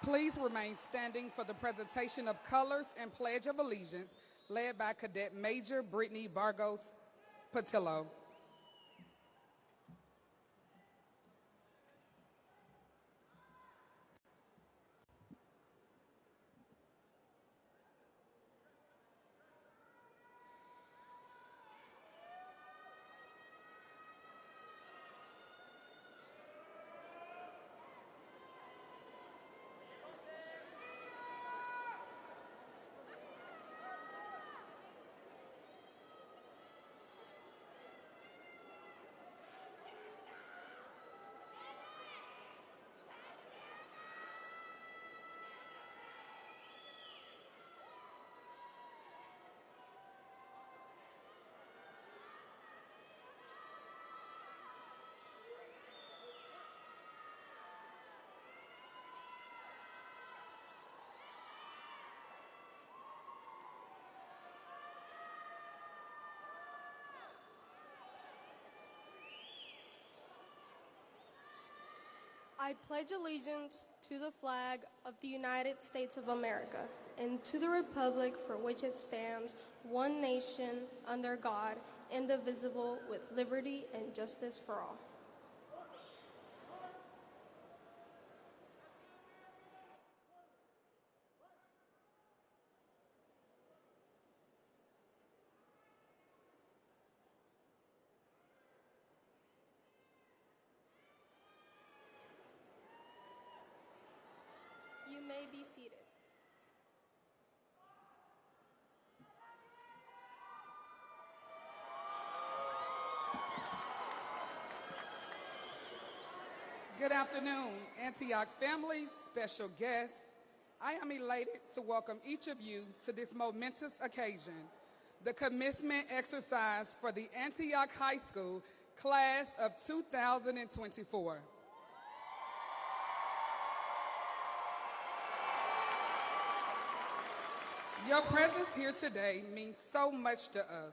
Please remain standing for the presentation of colors and Pledge of Allegiance, led by Cadet Major Brittany Vargos Patillo. I pledge allegiance to the flag of the United States of America and to the republic for which it stands, one nation, under God, indivisible, with liberty and justice for all. You may be seated. Good afternoon, Antioch families, special guests. I am elated to welcome each of you to this momentous occasion, the commencement exercise for the Antioch High School class of 2024. Your presence here today means so much to us.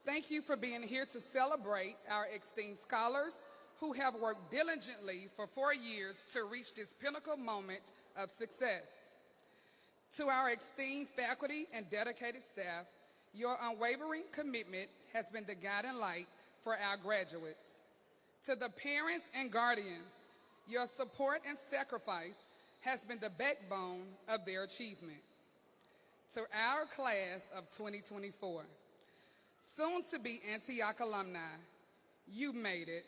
Thank you for being here to celebrate our esteemed scholars who have worked diligently for 4 years to reach this pinnacle moment of success. To our esteemed faculty and dedicated staff, your unwavering commitment has been the guiding light for our graduates. To the parents and guardians, your support and sacrifice has been the backbone of their achievement. To our class of 2024, soon to be Antioch alumni, you made it.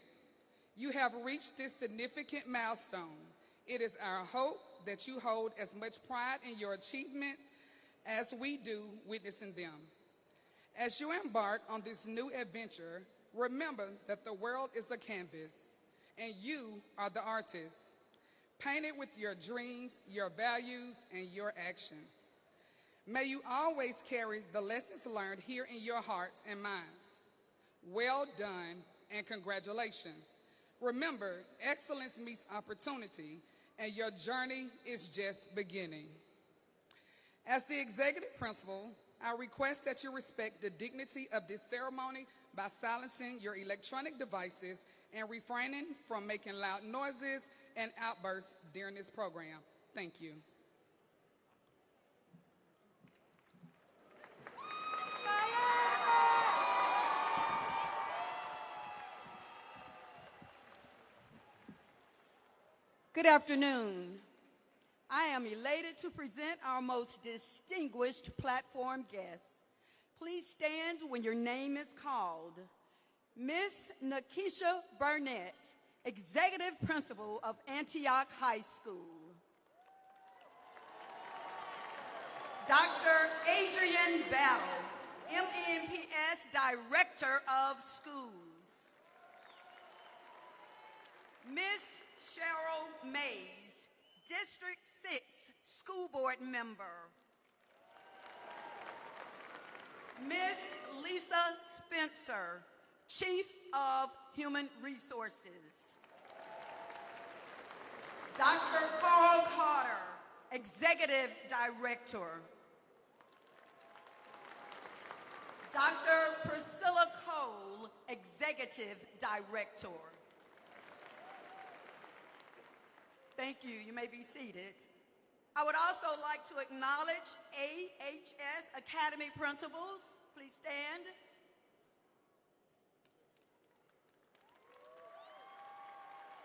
You have reached this significant milestone. It is our hope that you hold as much pride in your achievements as we do witnessing them. As you embark on this new adventure, remember that the world is a canvas and you are the artist. Paint it with your dreams, your values, and your actions. May you always carry the lessons learned here in your hearts and minds. Well done and congratulations. Remember, excellence meets opportunity, and your journey is just beginning. As the executive principal, I request that you respect the dignity of this ceremony by silencing your electronic devices and refraining from making loud noises and outbursts during this program. Thank you. Good afternoon. I am elated to present our most distinguished platform guest. Please stand when your name is called. Miss Nakisha Burnett, Executive Principal of Antioch High School. Dr. Adrian Battle, MNPS Director of Schools. Miss Cheryl Mays, District 6 School Board Member. Miss Lisa Spencer, Chief of Human Resources. Dr. Carl Carter, Executive Director. Dr. Priscilla Cole, Executive Director. Thank you. You may be seated. I would also like to acknowledge AHS Academy principals. Please stand.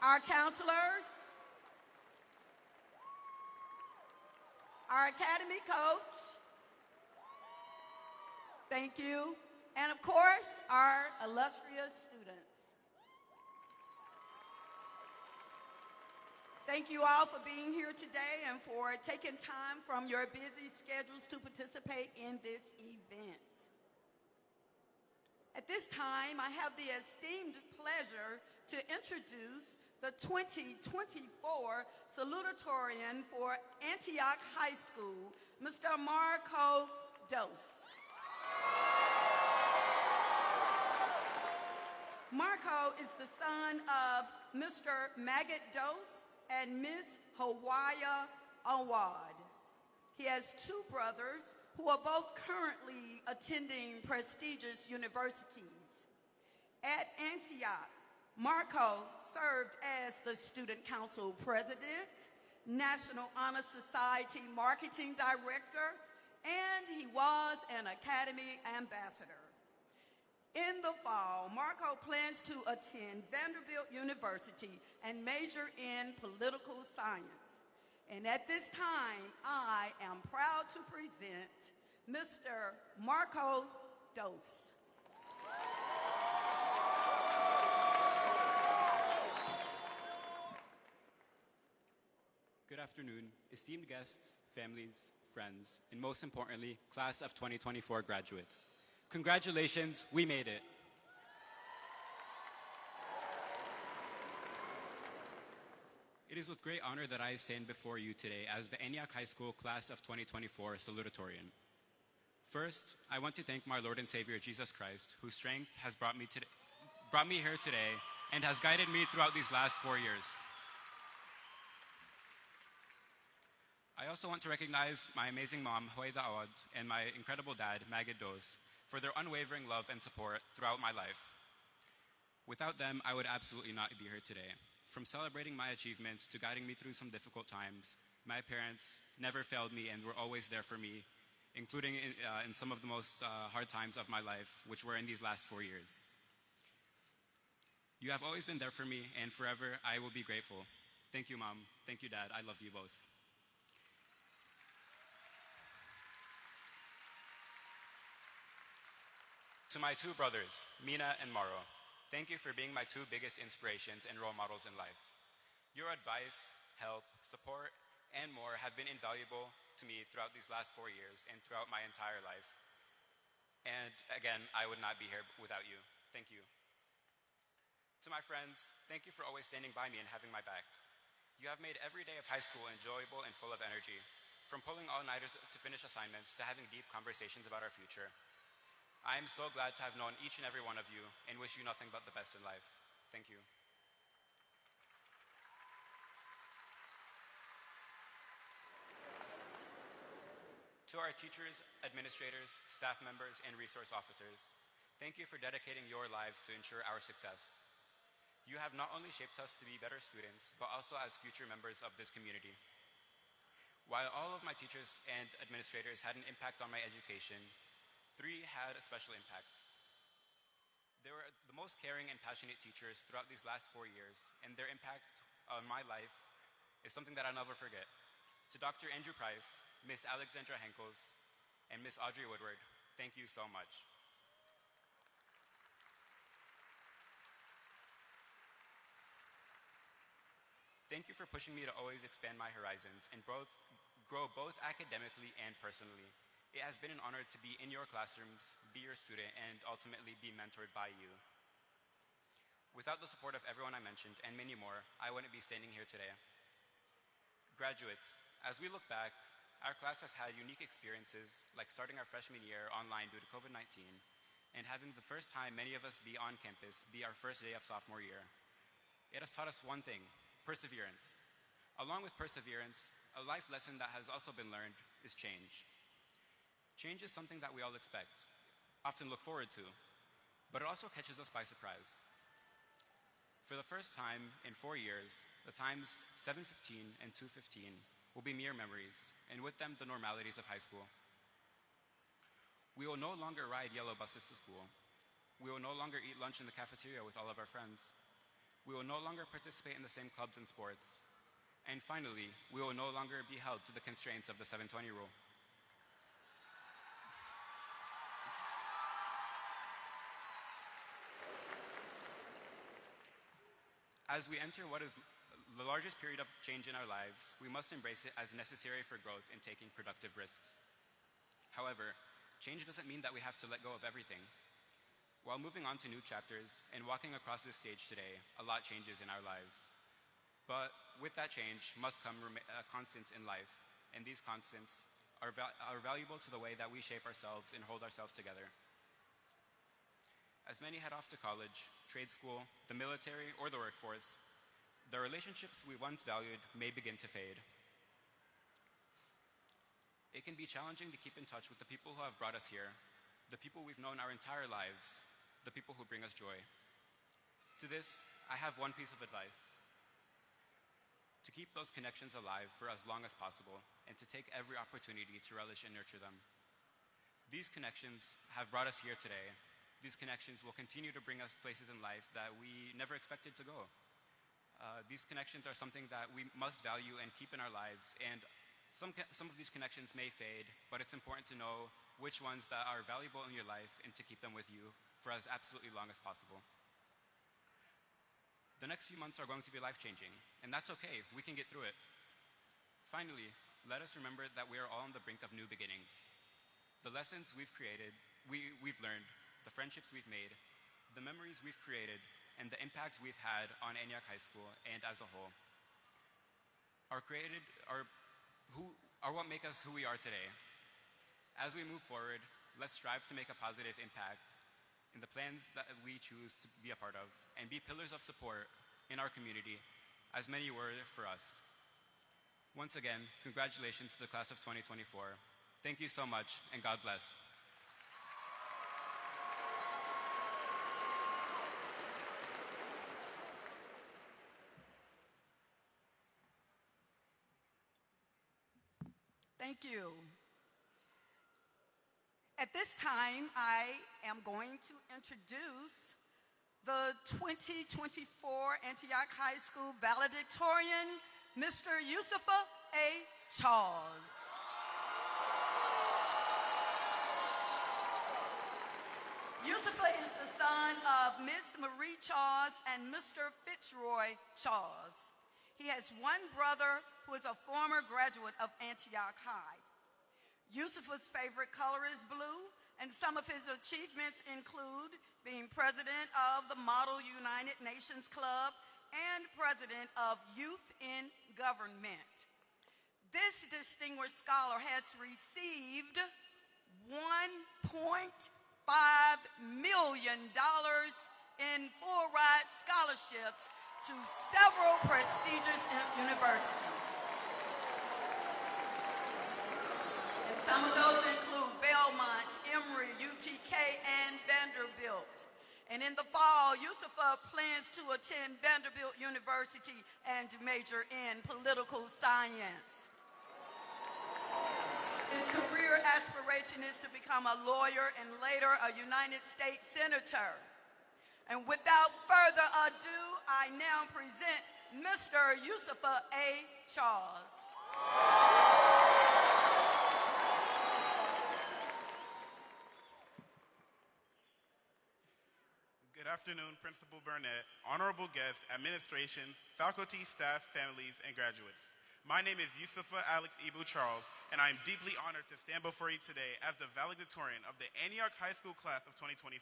Our counselors, our academy coach, thank you, and of course, our illustrious students. Thank you all for being here today and for taking time from your busy schedules to participate in this event. At this time, I have the esteemed pleasure to introduce the 2024 Salutatorian for Antioch High School, Mr. Marco Dose. Marco is the son of Mr. Maggot Dose and Miss Hawaya Awad. He has two brothers who are both currently attending prestigious universities. At Antioch, Marco served as the Student Council President, National Honor Society Marketing Director, and he was an Academy Ambassador. In the fall, Marco plans to attend Vanderbilt University and major in political science. And at this time, I am proud to present Mr. Marco Dose. Good afternoon, esteemed guests, families, friends, and most importantly, class of 2024 graduates. Congratulations, we made it. It is with great honor that I stand before you today as the Antioch High School class of 2024 Salutatorian. First, I want to thank my Lord and Savior Jesus Christ, whose strength has brought me here today and has guided me throughout these last 4 years. I also want to recognize my amazing mom, Huayda Awad, and my incredible dad, Magid Dose, for their unwavering love and support throughout my life. Without them, I would absolutely not be here today. From celebrating my achievements to guiding me through some difficult times, my parents never failed me and were always there for me, including in some of the most hard times of my life, which were in these last 4 years. You have always been there for me, and forever I will be grateful. Thank you, Mom. Thank you, Dad. I love you both. To my two brothers, Mina and Maro, thank you for being my two biggest inspirations and role models in life. Your advice, help, support, and more have been invaluable to me throughout these last 4 years and throughout my entire life. And again, I would not be here without you. Thank you. To my friends, thank you for always standing by me and having my back. You have made every day of high school enjoyable and full of energy, from pulling all-nighters to finish assignments to having deep conversations about our future. I am so glad to have known each and every one of you and wish you nothing but the best in life. Thank you. To our teachers, administrators, staff members, and resource officers, thank you for dedicating your lives to ensure our success. You have not only shaped us to be better students, but also as future members of this community. While all of my teachers and administrators had an impact on my education, 3 had a special impact. They were the most caring and passionate teachers throughout these last 4 years, and their impact on my life is something that I'll never forget. To Dr. Andrew Price, Miss Alexandra Henkels, and Miss Audrey Woodward, thank you so much. Thank you for pushing me to always expand my horizons and grow both academically and personally. It has been an honor to be in your classrooms, be your student, and ultimately be mentored by you. Without the support of everyone I mentioned, and many more, I wouldn't be standing here today. Graduates, as we look back, our class has had unique experiences, like starting our freshman year online due to COVID-19, and having the first time many of us be on campus be our first day of sophomore year. It has taught us one thing: perseverance. Along with perseverance, a life lesson that has also been learned is change. Change is something that we all expect, often look forward to, but it also catches us by surprise. For the first time in 4 years, the times 7:15 and 2:15 will be mere memories, and with them, the normalities of high school. We will no longer ride yellow buses to school. We will no longer eat lunch in the cafeteria with all of our friends. We will no longer participate in the same clubs and sports. And finally, we will no longer be held to the constraints of the 720 rule. As we enter what is the largest period of change in our lives, we must embrace it as necessary for growth and taking productive risks. However, change doesn't mean that we have to let go of everything. While moving on to new chapters and walking across this stage today, a lot changes in our lives. But with that change must come constants in life, and these constants are valuable to the way that we shape ourselves and hold ourselves together. As many head off to college, trade school, the military, or the workforce, the relationships we once valued may begin to fade. It can be challenging to keep in touch with the people who have brought us here, the people we've known our entire lives, the people who bring us joy. To this, I have one piece of advice: to keep those connections alive for as long as possible, and to take every opportunity to relish and nurture them. These connections have brought us here today. These connections will continue to bring us places in life that we never expected to go. These connections are something that we must value and keep in our lives, and some of these connections may fade, but it's important to know which ones that are valuable in your life and to keep them with you for as absolutely long as possible. The next few months are going to be life-changing, and that's okay. We can get through it. Finally, let us remember that we are all on the brink of new beginnings. The lessons we've learned, the friendships we've made, the memories we've created, and the impacts we've had on Antioch High School and as a whole are what make us who we are today. As we move forward, let's strive to make a positive impact in the plans that we choose to be a part of, and be pillars of support in our community, as many were for us. Once again, congratulations to the class of 2024. Thank you so much, and God bless. Thank you. At this time, I am going to introduce the 2024 Antioch High School Valedictorian, Mr. Yusufa A. Charles. Yusufa is the son of Miss Marie Charles and Mr. Fitzroy Charles. He has one brother who is a former graduate of Antioch High. Yusufa's favorite color is blue, and some of his achievements include being president of the Model United Nations Club and president of Youth in Government. This distinguished scholar has received $1.5 million in full-ride scholarships to several prestigious universities. And some of those include Belmont, Emory, UTK, and Vanderbilt. And in the fall, Yusufa plans to attend Vanderbilt University and major in political science. His career aspiration is to become a lawyer and later a United States Senator. And without further ado, I now present Mr. Yusufa A. Charles. Good afternoon, Principal Burnett, honorable guests, administration, faculty, staff, families, and graduates. My name is Yusufa Alex Ibu Charles, and I am deeply honored to stand before you today as the valedictorian of the Antioch High School class of 2024.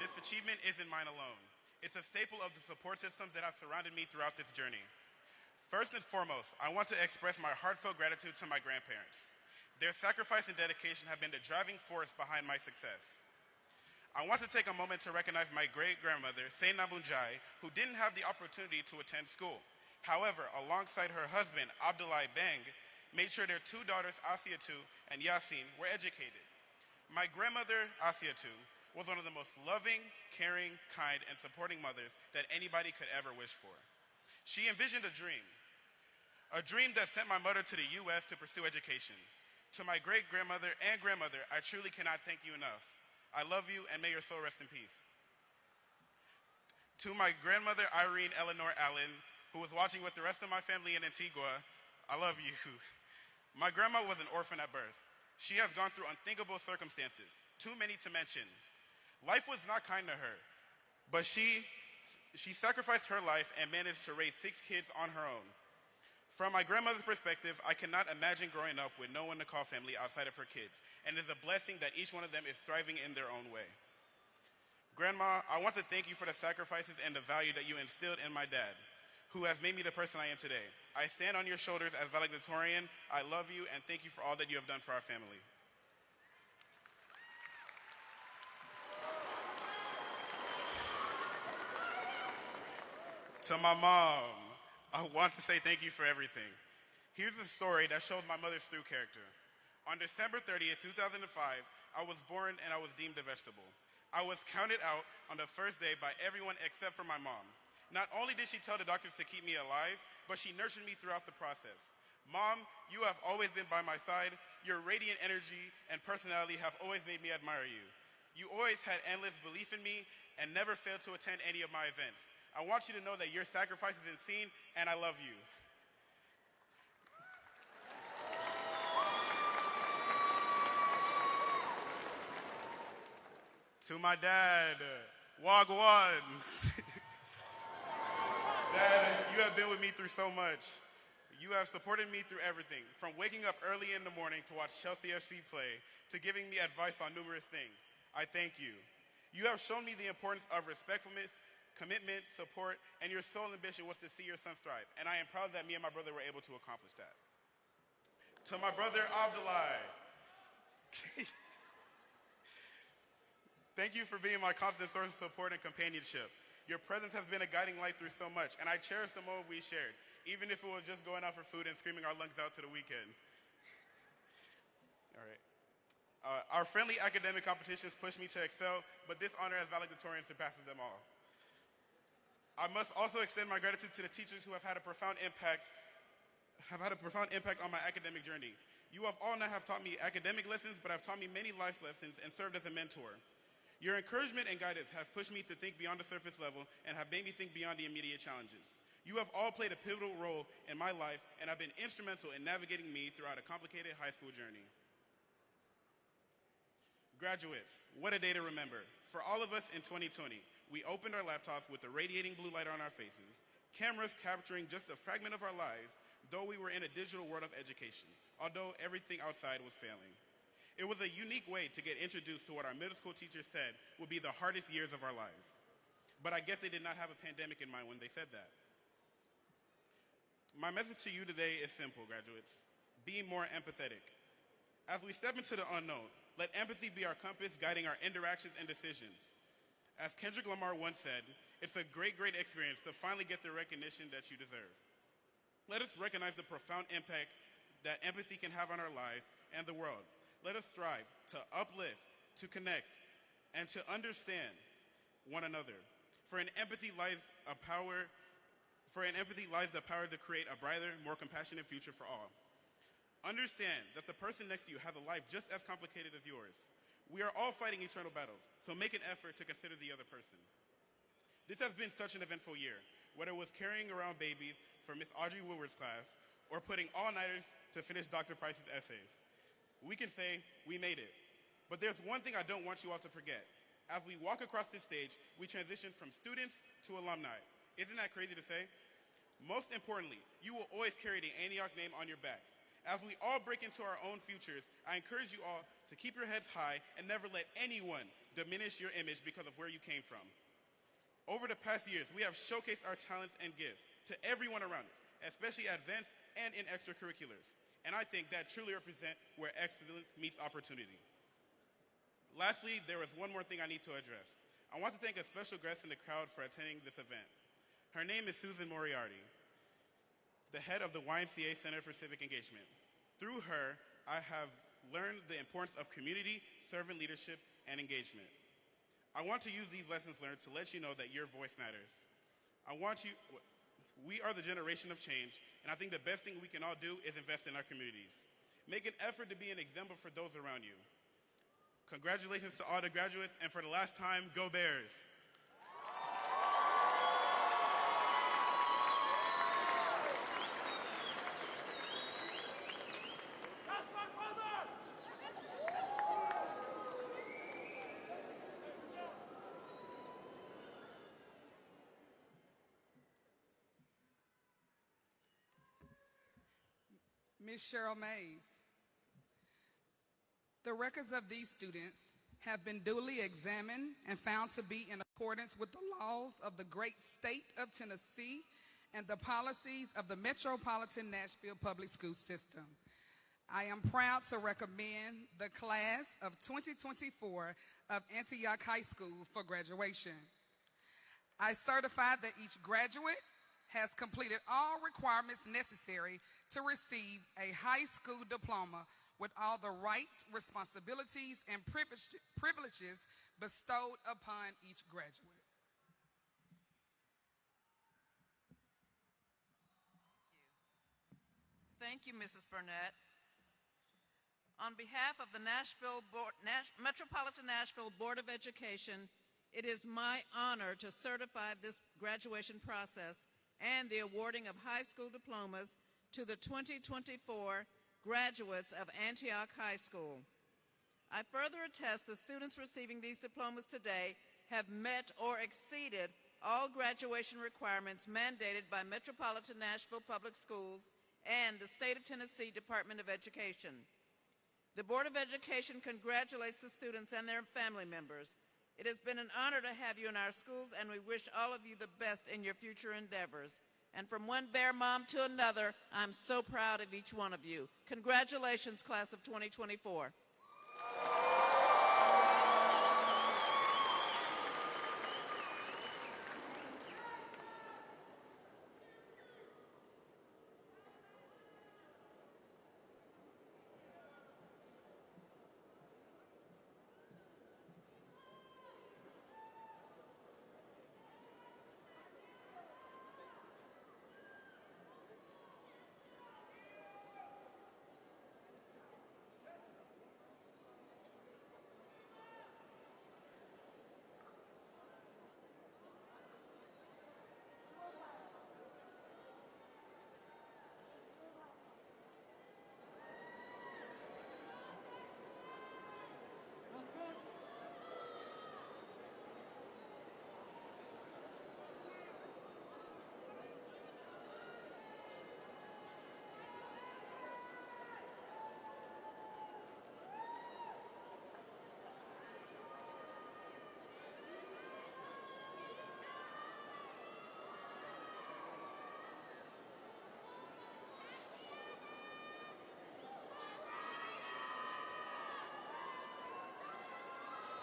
This achievement isn't mine alone. It's a staple of the support systems that have surrounded me throughout this journey. First and foremost, I want to express my heartfelt gratitude to my grandparents. Their sacrifice and dedication have been the driving force behind my success. I want to take a moment to recognize my great-grandmother, Seyna Bunjai, who didn't have the opportunity to attend school. However, alongside her husband, Abdullah Bang, made sure their two daughters, Asiatu and Yasin, were educated. My grandmother, Asiatu, was one of the most loving, caring, kind, and supporting mothers that anybody could ever wish for. She envisioned a dream that sent my mother to the U.S. to pursue education. To my great-grandmother and grandmother, I truly cannot thank you enough. I love you, and may your soul rest in peace. To my grandmother, Irene Eleanor Allen, who was watching with the rest of my family in Antigua, I love you. My grandma was an orphan at birth. She has gone through unthinkable circumstances, too many to mention. Life was not kind to her, but she sacrificed her life and managed to raise 6 kids on her own. From my grandmother's perspective, I cannot imagine growing up with no one to call family outside of her kids, and it is a blessing that each one of them is thriving in their own way. Grandma, I want to thank you for the sacrifices and the value that you instilled in my dad, who has made me the person I am today. I stand on your shoulders as valedictorian. I love you and thank you for all that you have done for our family. To my mom, I want to say thank you for everything. Here's a story that shows my mother's true character. On December 30th, 2005, I was born and I was deemed a vegetable. I was counted out on the first day by everyone except for my mom. Not only did she tell the doctors to keep me alive, but she nurtured me throughout the process. Mom, you have always been by my side. Your radiant energy and personality have always made me admire you. You always had endless belief in me and never failed to attend any of my events. I want you to know that your sacrifice is seen, and I love you. To my dad, Wagwan. Dad, you have been with me through so much. You have supported me through everything, from waking up early in the morning to watch Chelsea FC play, to giving me advice on numerous things. I thank you. You have shown me the importance of respectfulness, commitment, support, and your sole ambition was to see your son thrive. And I am proud that me and my brother were able to accomplish that. To my brother, Abdullah. Thank you for being my constant source of support and companionship. Your presence has been a guiding light through so much, and I cherish the moment we shared, even if it was just going out for food and screaming our lungs out to the weekend. All right. Our friendly academic competitions pushed me to excel, but this honor as valedictorian surpasses them all. I must also extend my gratitude to the teachers who have had a profound impact on my academic journey. You have all not have taught me academic lessons, but have taught me many life lessons and served as a mentor. Your encouragement and guidance have pushed me to think beyond the surface level and have made me think beyond the immediate challenges. You have all played a pivotal role in my life and have been instrumental in navigating me throughout a complicated high school journey. Graduates, what a day to remember. For all of us in 2020, we opened our laptops with the radiating blue light on our faces, cameras capturing just a fragment of our lives, though we were in a digital world of education, although everything outside was failing. It was a unique way to get introduced to what our middle school teachers said would be the hardest years of our lives. But I guess they did not have a pandemic in mind when they said that. My message to you today is simple, graduates. Be more empathetic. As we step into the unknown, let empathy be our compass guiding our interactions and decisions. As Kendrick Lamar once said, it's a great, great experience to finally get the recognition that you deserve. Let us recognize the profound impact that empathy can have on our lives and the world. Let us strive to uplift, to connect, and to understand one another. For in empathy lies the power to create a brighter, more compassionate future for all. Understand that the person next to you has a life just as complicated as yours. We are all fighting eternal battles, so make an effort to consider the other person. This has been such an eventful year, whether it was carrying around babies for Miss Audrey Woodward's class or putting all-nighters to finish Dr. Price's essays. We can say we made it, but there's one thing I don't want you all to forget. As we walk across this stage, we transition from students to alumni. Isn't that crazy to say? Most importantly, you will always carry the Antioch name on your back. As we all break into our own futures, I encourage you all to keep your heads high and never let anyone diminish your image because of where you came from. Over the past years, we have showcased our talents and gifts to everyone around us, especially at events and in extracurriculars. And I think that truly represents where excellence meets opportunity. Lastly, there is one more thing I need to address. I want to thank a special guest in the crowd for attending this event. Her name is Susan Moriarty, the head of the YMCA Center for Civic Engagement. Through her, I have learned the importance of community, servant leadership, and engagement. I want to use these lessons learned to let you know that your voice matters. We are the generation of change, and I think the best thing we can all do is invest in our communities. Make an effort to be an example for those around you. Congratulations to all the graduates, and for the last time, go Bears! Ms. Cheryl Mays. The records of these students have been duly examined and found to be in accordance with the laws of the great state of Tennessee and the policies of the Metropolitan Nashville Public School System. I am proud to recommend the class of 2024 of Antioch High School for graduation. I certify that each graduate has completed all requirements necessary to receive a high school diploma with all the rights, responsibilities, and privileges bestowed upon each graduate. Thank you, Mrs. Burnett. On behalf of the Metropolitan Nashville Board of Education, it is my honor to certify this graduation process and the awarding of high school diplomas to the 2024 graduates of Antioch High School. I further attest the students receiving these diplomas today have met or exceeded all graduation requirements mandated by Metropolitan Nashville Public Schools and the State of Tennessee Department of Education. The Board of Education congratulates the students and their family members. It has been an honor to have you in our schools, and we wish all of you the best in your future endeavors. And from one Bear mom to another, I'm so proud of each one of you. Congratulations, class of 2024.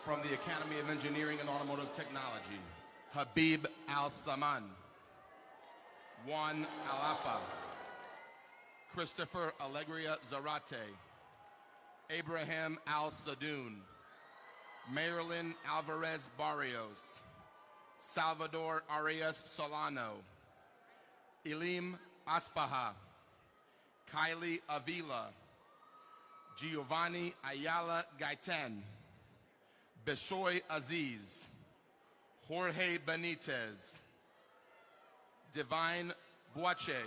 From the Academy of Engineering and Automotive Technology, Habib Al-Saman. Juan Alafa. Christopher Alegria Zarate. Abraham Al-Sadoun. Marilyn Alvarez Barrios. Salvador Arias Solano. Ilim Asfaha. Kylie Avila. Giovanni Ayala Gaiten. Beshoy Aziz, Jorge Benitez, Divine Boache,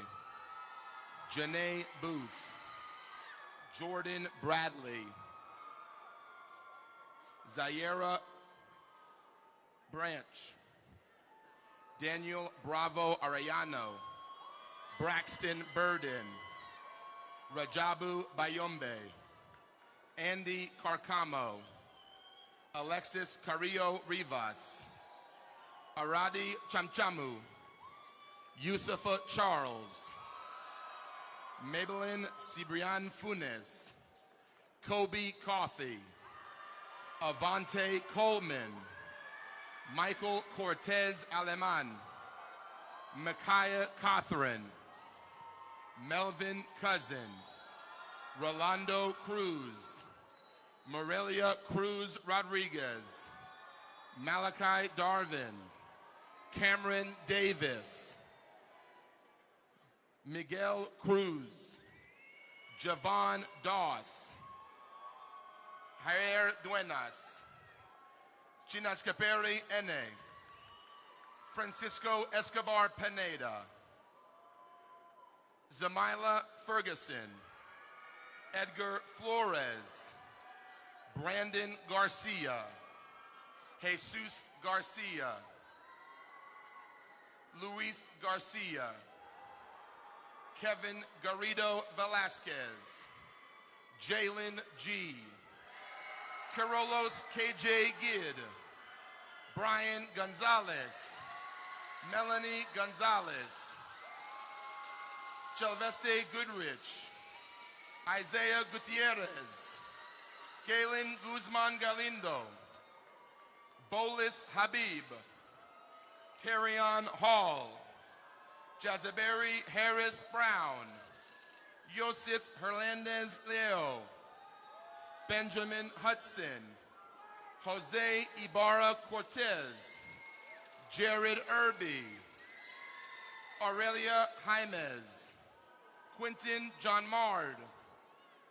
Janae Booth, Jordan Bradley, Zaira Branch, Daniel Bravo Arellano, Braxton Burden, Rajabu Bayombe, Andy Carcamo, Alexis Carrillo Rivas, Aradi Chamchamu, Yusufa Charles, Maybelline Cibrian Funes, Kobe Coffey, Avante Coleman, Michael Cortez Aleman, Micaiah Catherine, Melvin Cousin, Rolando Cruz, Morelia Cruz Rodriguez, Malachi Darvin, Cameron Davis, Miguel Cruz, Javon Doss, Jair Duenas, Chinascaperi Ene, Francisco Escobar Pineda, Zamila Ferguson, Edgar Flores, Brandon Garcia, Jesus Garcia, Luis Garcia, Kevin Garrido Velasquez, Jalen G, Carolos KJ Gid, Brian Gonzalez, Melanie Gonzalez, Chelveste Goodrich, Isaiah Gutierrez, Galen Guzman Galindo, Bolis Habib, Terrion Hall, Jazaberi Harris Brown, Yosef Hernandez Leo, Benjamin Hudson, Jose Ibarra Cortez, Jared Irby, Aurelia Jaimez, Quentin John Mard,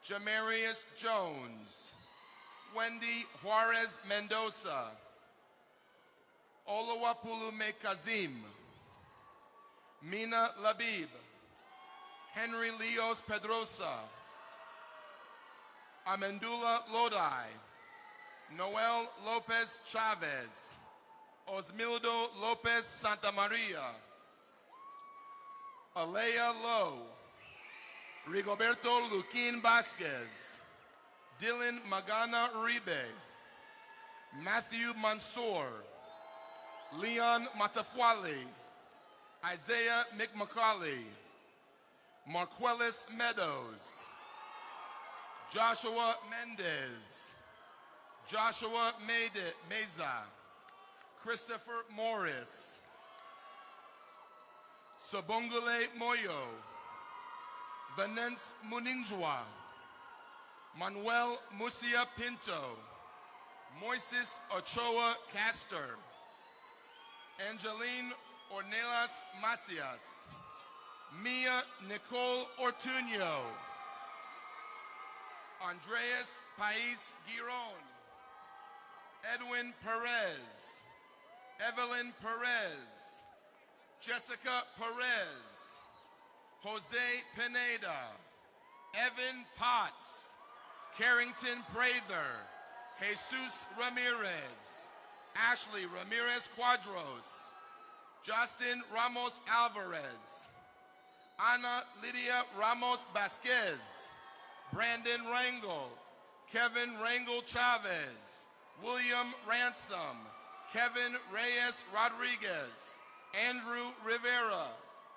Jamarius Jones, Wendy Juarez Mendoza, Olawapulume Kazim, Mina Labib, Henry Leos Pedrosa, Amendula Lodi, Noel Lopez Chavez, Osmildo Lopez Santa Maria, Alea Lowe, Rigoberto Luquin Vasquez, Dylan Magana Uribe, Matthew Mansour, Leon Matafuali, Isaiah McMccauley, Marquelis Meadows, Joshua Mendez, Joshua Meza, Christopher Morris, Sobongule Moyo, Vanessa Muninjwa, Manuel Musia Pinto, Moises Ochoa Castor, Angeline Ornelas Macias, Mia Nicole Ortuño, Andreas Pais Giron, Edwin Perez, Evelyn Perez, Jessica Perez, Jose Pineda, Evan Potts, Carrington Prather, Jesus Ramirez, Ashley Ramirez Quadros, Justin Ramos Alvarez, Ana Lydia Ramos Vasquez, Brandon Rangel, Kevin Rangel Chavez, William Ransom, Kevin Reyes Rodriguez, Andrew Rivera,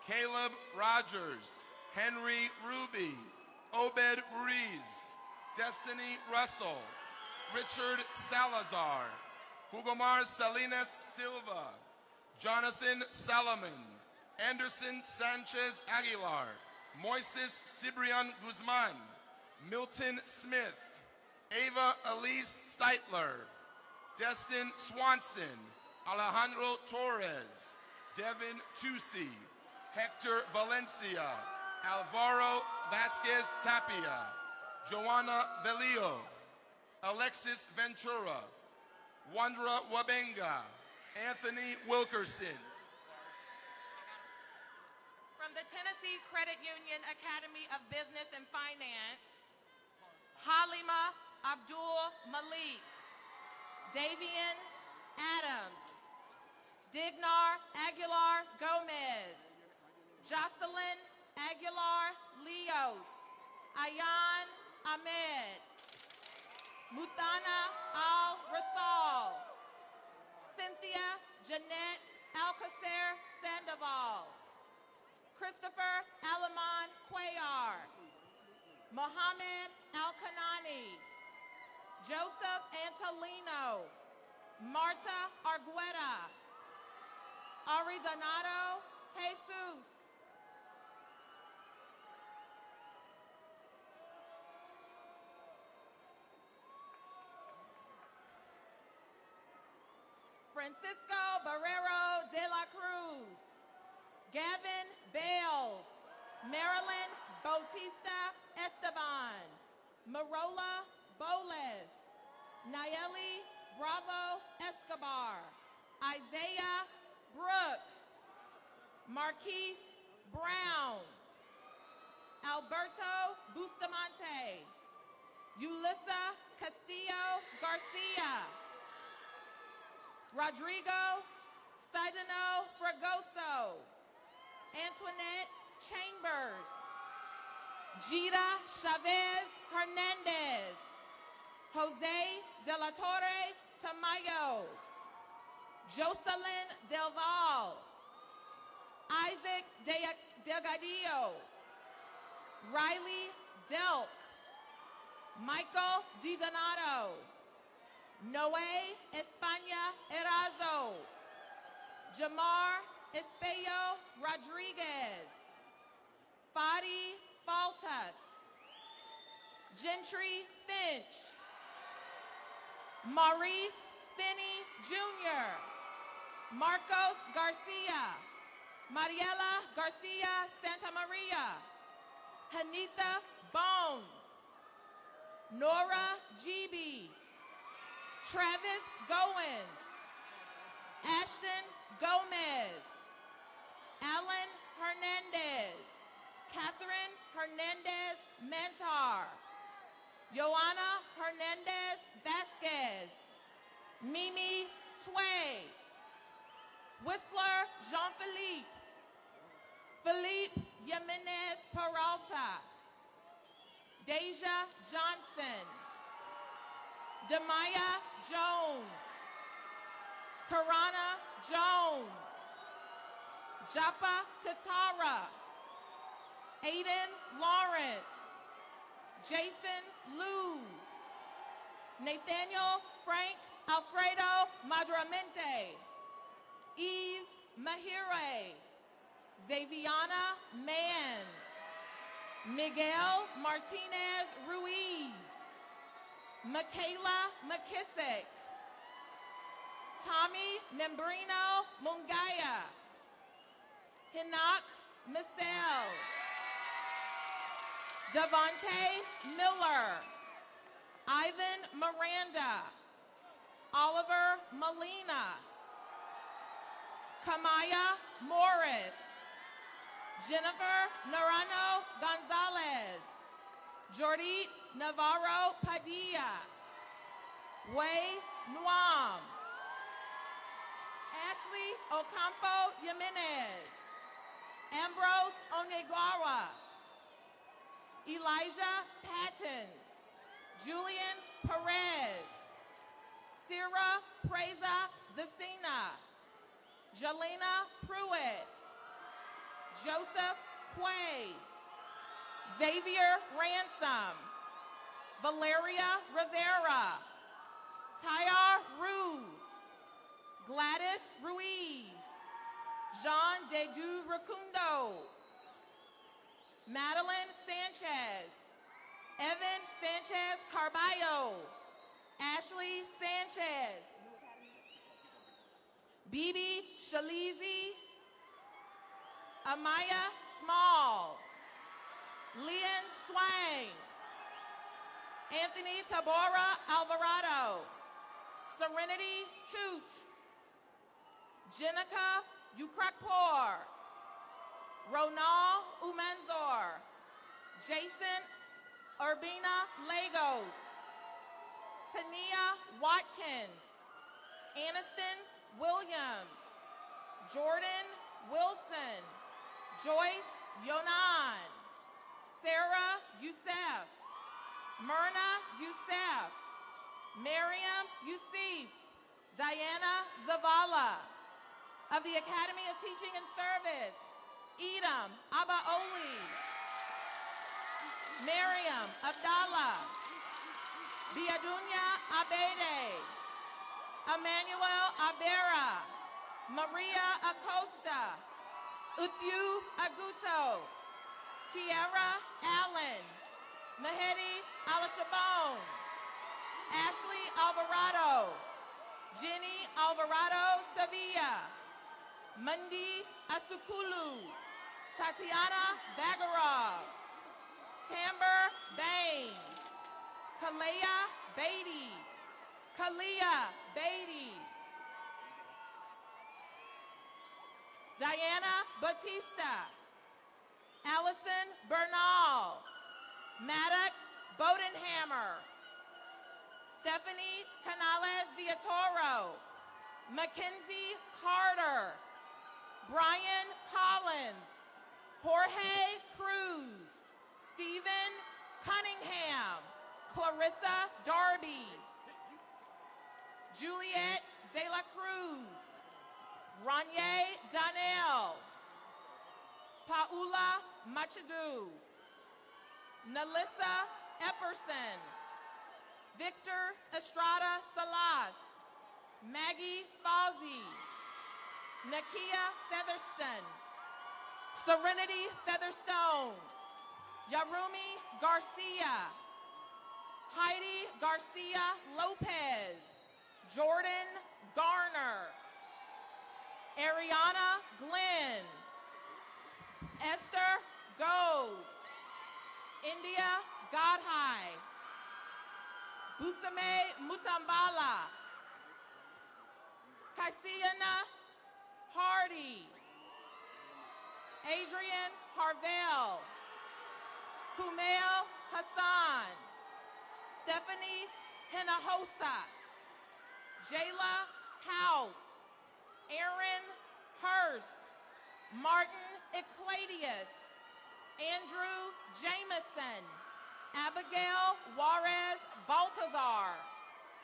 Caleb Rogers, Henry Ruby, Obed Ruiz, Destiny Russell, Richard Salazar, Hugomar Salinas Silva, Jonathan Salomon, Anderson Sanchez Aguilar, Moises Cibrian Guzman, Milton Smith, Ava Elise Steitler, Destin Swanson, Alejandro Torres, Devin Tusi, Hector Valencia, Alvaro Vasquez Tapia, Joanna Velio, Alexis Ventura, Wandra Wabenga, Anthony Wilkerson. From the Tennessee Credit Union Academy of Business and Finance, Halima Abdul Malik, Davian Adams, Dignar Aguilar Gomez, Jocelyn Aguilar Leos, Ayan Ahmed, Mutana Al-Rasal, Cynthia Jeanette Alcacer Sandoval, Christopher Alaman Cuellar, Mohammed Al-Kanani, Joseph Antolino, Marta Argueta, Ari Donato Jesus, Francisco Barrero de la Cruz, Gavin Bales, Marilyn Bautista Esteban, Marola Boles, Nayeli Bravo Escobar, Isaiah Brooks, Marquise Brown, Alberto Bustamante, Yulissa Castillo Garcia, Rodrigo Sidano Fragoso, Antoinette Chambers, Gita Chavez Hernandez, Jose De La Torre Tamayo, Jocelyn Del Val, Isaac Delgadillo, Riley Delk, Michael DiDonato, Noé España Erazo, Jamar Espejo Rodriguez, Fadi Faltas, Gentry Finch, Maurice Finney Jr., Marcos Garcia, Mariela Garcia Santa Maria, Hanita Bone, Nora GB, Travis Goins, Ashton Gomez, Alan Hernandez, Catherine Hernandez Mentar, Joanna Hernandez Vasquez, Mimi Tway, Whistler Jean-Philippe, Philippe Jimenez Peralta, Deja Johnson, Demaya Jones, Karana Jones, Japa Katara, Aiden Lawrence, Jason Liu, Nathaniel Frank Alfredo Madramente, Yves Mahire, Xaviana Mans, Miguel Martinez Ruiz, Michaela McKissick, Tommy Membrino Mungaya, Hinak Missel, Devontae Miller, Ivan Miranda, Oliver Molina, Kamaya Morris, Jennifer Narano Gonzalez, Jordi Navarro Padilla, Wei Nuam, Ashley Ocampo Jimenez, Ambrose Onegara, Elijah Patton, Julian Perez, Sierra Preza Zacina, Jelena Pruitt, Joseph Quay, Xavier Ransom, Valeria Rivera, Tayar Rue, Gladys Ruiz, Jean Dedu Racundo, Madeline Sanchez, Evan Sanchez Carballo, Ashley Sanchez, Bibi Shalizi, Amaya Small, Leon Swang, Anthony Tabora Alvarado, Serenity Toot, Jenica Ukrakpor, Ronald Umanzor, Jason Urbina Lagos, Tania Watkins, Aniston Williams, Jordan Wilson, Joyce Yonan, Sarah Youssef, Myrna Youssef, Miriam Yusuf, Diana Zavala, of the Academy of Teaching and Service, Edom Abaoli, Miriam Abdallah, Biadunya Abede, Emmanuel Abera, Maria Acosta, Uthu Aguto, Kiara Allen, Nahedi Alashabon, Ashley Alvarado, Jenny Alvarado Sevilla, Mundi Asukulu, Tatiana Bagarov, Tamber Bain, Kalea Beatty, Kalia Beatty, Diana Batista, Allison Bernal, Maddox Bodenhammer, Stephanie Canales Villatoro, Mackenzie Carter, Brian Collins, Jorge Cruz, Stephen Cunningham, Clarissa Darby, Juliet De La Cruz, Ranye Donnell, Paula Machado, Nelissa Epperson, Victor Estrada Salas, Maggie Fauzi, Nakia Featherston, Serenity Featherstone, Yarumi Garcia, Heidi Garcia Lopez, Jordan Garner, Ariana Glenn, Esther Gold, India Godhigh, Busame Mutambala, Kaisiana Hardy, Adrian Harvell, Kumail Hassan, Stephanie Hinojosa, Jayla House, Aaron Hurst, Martin Ecladius, Andrew Jameson, Abigail Juarez Baltazar,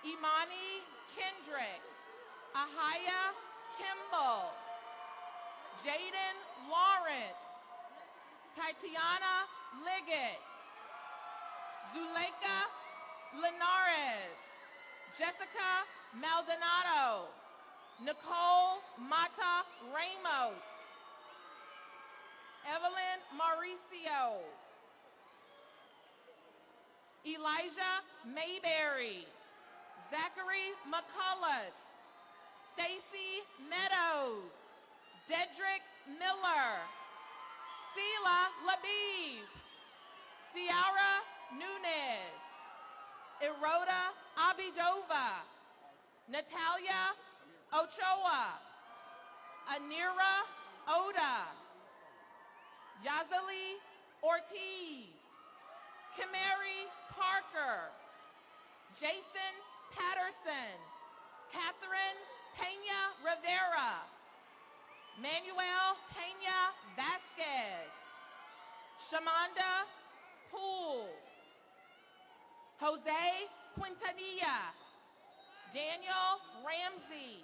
Imani Kendrick, Ahaya Kimball, Jaden Lawrence, Tatiana Liggett, Zuleika Linares, Jessica Maldonado, Nicole Mata Ramos, Evelyn Mauricio, Elijah Mayberry, Zachary McCullough, Stacy Meadows, Dedrick Miller, Sela Labib, Ciara Nunez, Eroda Abidova, Natalia Ochoa, Anira Oda, Yazali Ortiz, Kimari Parker, Jason Patterson, Catherine Pena Rivera, Manuel Pena Vasquez, Shamanda Poole, Jose Quintanilla, Daniel Ramsey,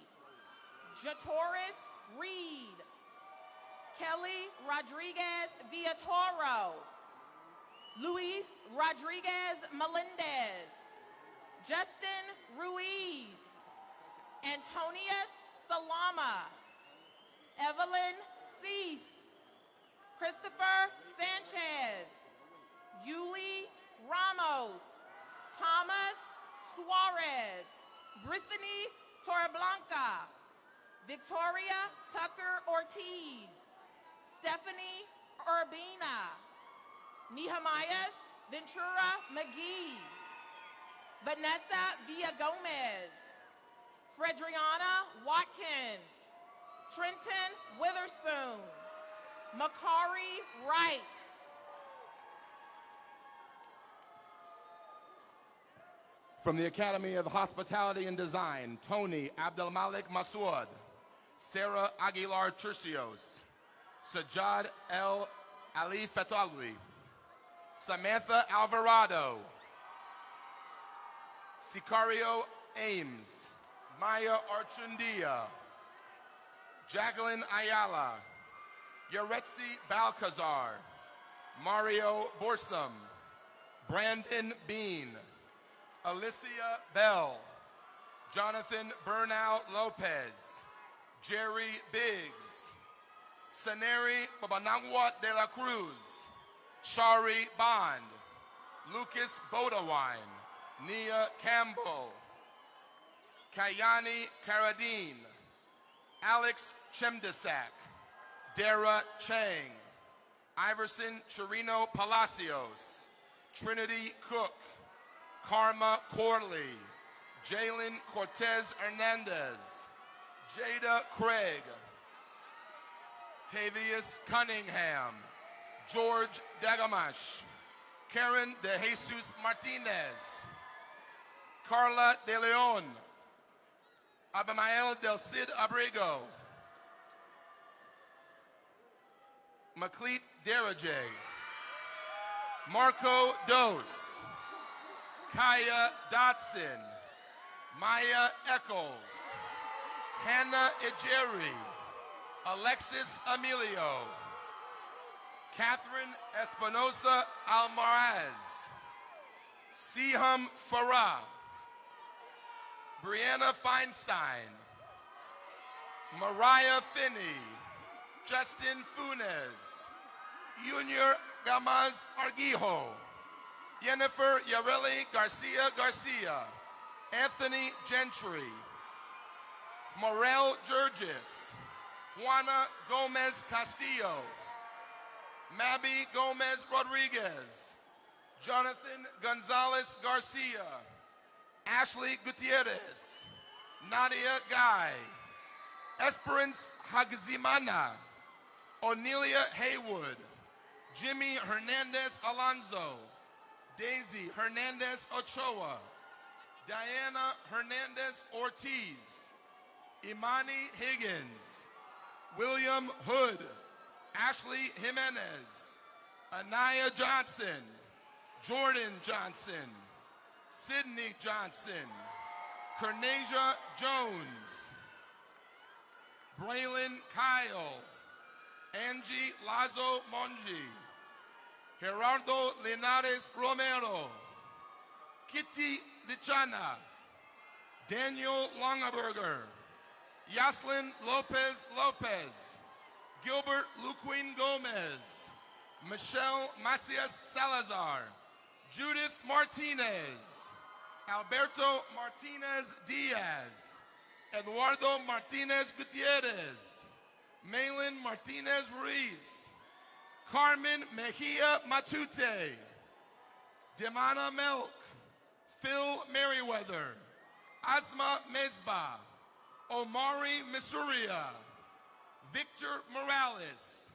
Jatoris Reed, Kelly Rodriguez Villatoro, Luis Rodriguez Melendez, Justin Ruiz, Antonius Salama, Evelyn Cease, Christopher Sanchez, Yuli Ramos, Thomas Suarez, Brittany Torreblanca, Victoria Tucker Ortiz, Stephanie Urbina, Nehemias Ventura McGee, Vanessa Villagomez, Fredriana Watkins, Trenton Witherspoon, Makari Wright, From the Academy of Hospitality and Design, Tony Abdelmalik Masoud, Sarah Aguilar Turcios, Sajad El Ali Fatagli, Samantha Alvarado, Sicario Ames, Maya Archundia, Jacqueline Ayala, Yaretsi Balcazar, Mario Borsum, Brandon Bean, Alicia Bell, Jonathan Burnow Lopez, Jerry Biggs, Saneri Babanangwat de la Cruz, Shari Bond, Lucas Bodawine, Nia Campbell, Kayani Karadine, Alex Chemdesak, Dara Chang, Iverson Chirino Palacios, Trinity Cook, Karma Corley, Jalen Cortez Hernandez, Jada Craig, Tavius Cunningham, George Dagamash, Karen De Jesus Martinez, Carla De Leon, Abimael Del Cid Abrego, Macleet Deraje, Marco Dos, Kaya Dotson, Maya Eccles, Hannah Ejeri, Alexis Emilio, Catherine Espinosa Almaraz, Siham Farah, Brianna Feinstein, Mariah Finney, Justin Funes, Junior Gamaz Argijo, Jennifer Yareli Garcia, Anthony Gentry, Morel Jurgis, Juana Gomez Castillo, Mabi Gomez Rodriguez, Jonathan Gonzalez Garcia, Ashley Gutierrez, Nadia Guy, Esperance Hagzimana, Onelia Haywood, Jimmy Hernandez Alonso, Daisy Hernandez Ochoa, Diana Hernandez Ortiz, Imani Higgins, William Hood, Ashley Jimenez, Anaya Johnson, Jordan Johnson, Sydney Johnson, Kernasia Jones, Braylon Kyle, Angie Lazo Monji, Gerardo Linares Romero, Kitty Dichana, Daniel Longaberger, Yaslin Lopez Lopez, Gilbert Luquin Gomez, Michelle Macias Salazar, Judith Martinez, Alberto Martinez Diaz, Eduardo Martinez Gutierrez, Malin Martinez Ruiz, Carmen Mejia Matute, Demana Melk, Phil Merriweather, Asma Mezba, Omari Misuria, Victor Morales,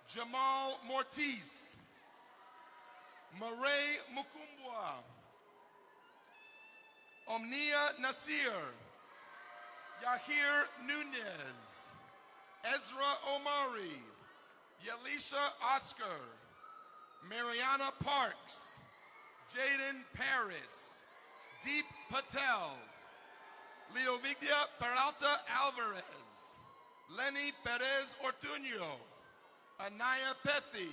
Jamal Mortiz, Marae Mukumbwa, Omnia Nasir, Yahir Nunez, Ezra Omari, Yalisha Oscar, Mariana Parks, Jaden Paris, Deep Patel, Leovigdia Peralta Alvarez, Lenny Perez Ortuño, Anaya Pethi,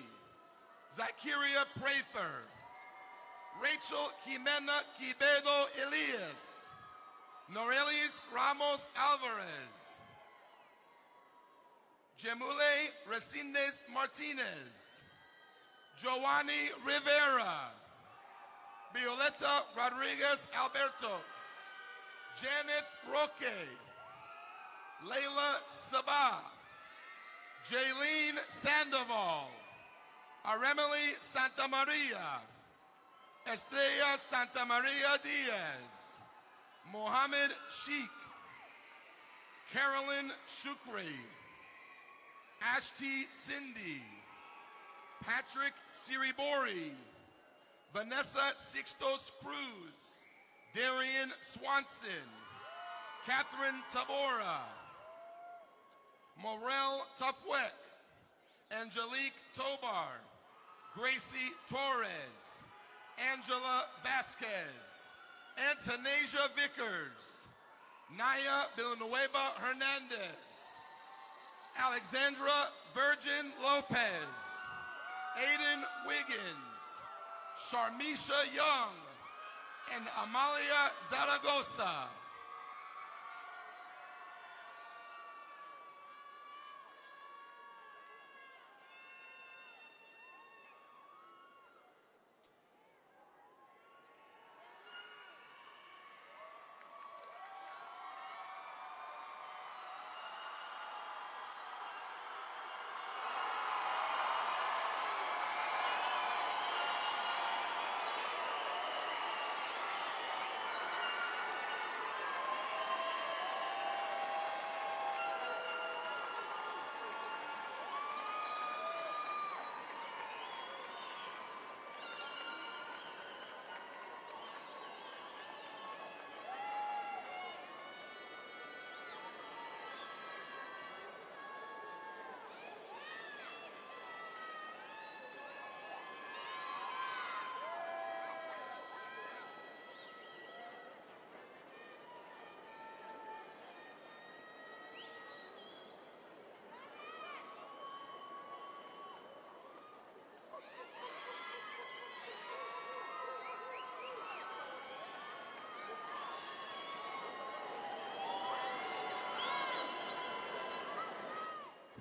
Zakiria Prather, Rachel Jimena Quivedo Elias, Norelis Ramos Alvarez, Jemule Resines Martinez, Joanny Rivera, Violeta Rodriguez Alberto, Janet Roque, Layla Sabah, Jaylene Sandoval, Aremily Santa Maria, Estrella Santa Maria Diaz, Mohammed Sheikh, Carolyn Shukri, Ashti Cindy, Patrick Siribori, Vanessa Sixtos Cruz, Darian Swanson, Catherine Tabora, Morel Tafwek, Angelique Tobar, Gracie Torres, Angela Vasquez, Antanasia Vickers, Naya Villanueva Hernandez, Alexandra Virgin Lopez, Aiden Wiggins, Sharmisha Young, and Amalia Zaragoza.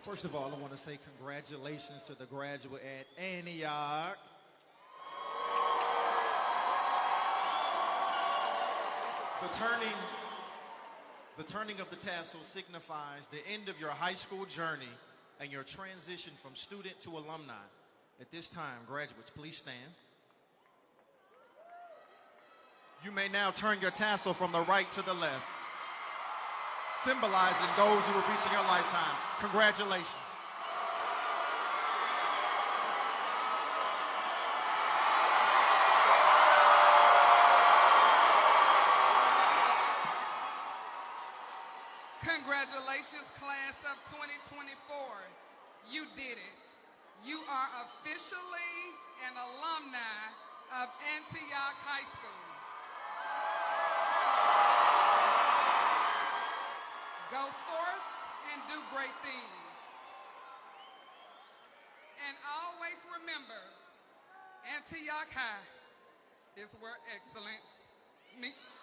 First of all, I want to say congratulations to the graduate at Antioch. The turning of the tassel signifies the end of your high school journey and your transition from student to alumni. At this time, graduates, please stand. You may now turn your tassel from the right to the left, symbolizing those who will reach in your lifetime. Congratulations. Congratulations, class of 2024. You did it. You are officially an alumni of Antioch High School. Go forth and do great things. And always remember, Antioch High is where excellence meets.